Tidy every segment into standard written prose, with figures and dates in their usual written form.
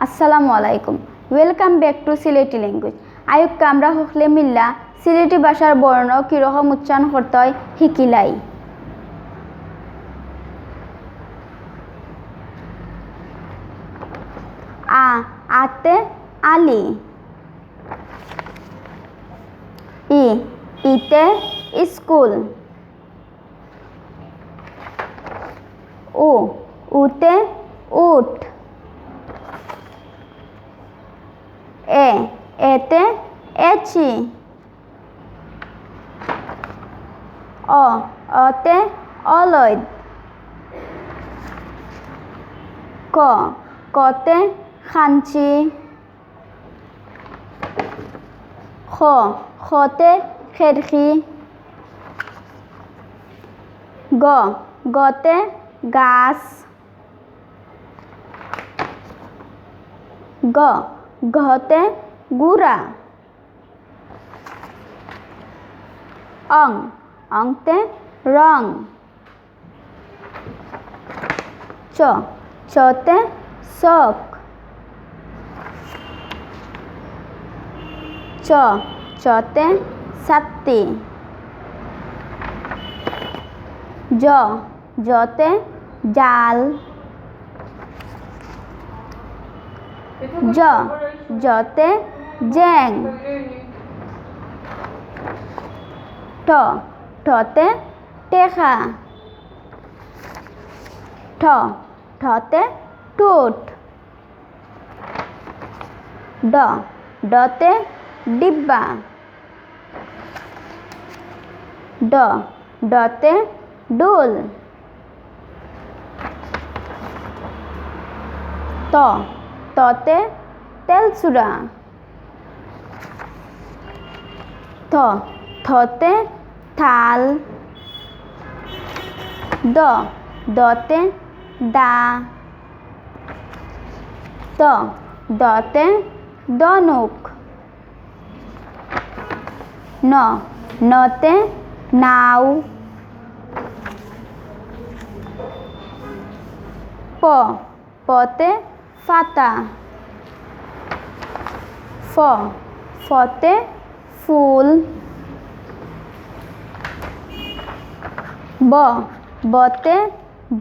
আসসালামু আলাইকুম। Welcome back to Sylheti language. আয়ুক্কা আমরা হকলে মিল্লা সিলেটি ভাষার বর্ণ কীরকম উচ্চারণ করতে হয় হিকিলাই। আতে আলি, ইতে স্কুল, উতে উট, এতে এচি, অতে অলৈদ, কতে খাঞ্চি, খতে খেরখি, গতে গাছ, ঘতে গুড়া, অংতে রং, চতে চক, চতে ছাত্তি, জতে জাল, জতে জ্যাং, ঠতে টেকা, ঠতে ঠোঁট, ডতে ডিব্বা, ডতে ডোল, ততে তেলচুরা, থতে থাল, দতে দা, দতে দনুক, নতে নাও, পতে ফাতা, ফতে ফুল, বতে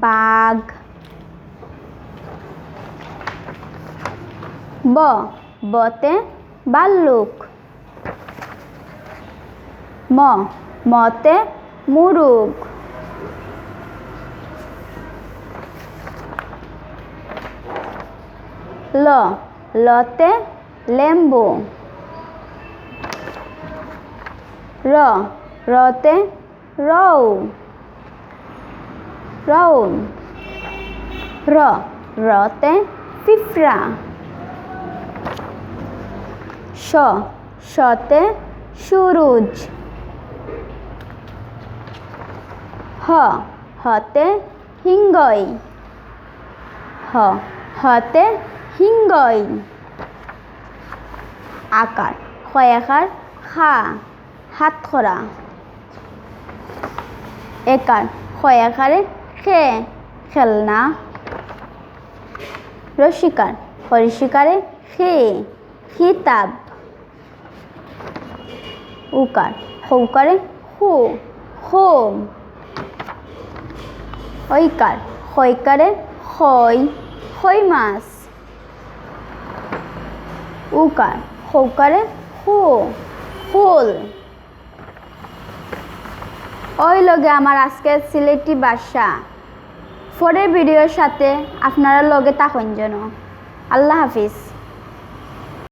বাঘ, বতে বাল্লুক, মতে মুরুগ, লতে লেম্বু, রতে রৌন, রতে পিঁপড়া, শতে সুরুজ, হতে হিঙ্গই, হতে হিঙ্গই, আকার খয়াকার খা, হাতখরা, একার খয়াকারে খে, খেলনা, রসিকার হরিষিকারে খে, খিতাব, উকার হৌকারে হু, হোম, ঐকার হইকারে খই মাছ, উকার হৌকারে ফুল। ওই লগে আমার আজকের সিলেটি ভাষা। পরের ভিডিওর সাথে আপনারা লগে থাকুন যেন। আল্লাহ হাফিজ।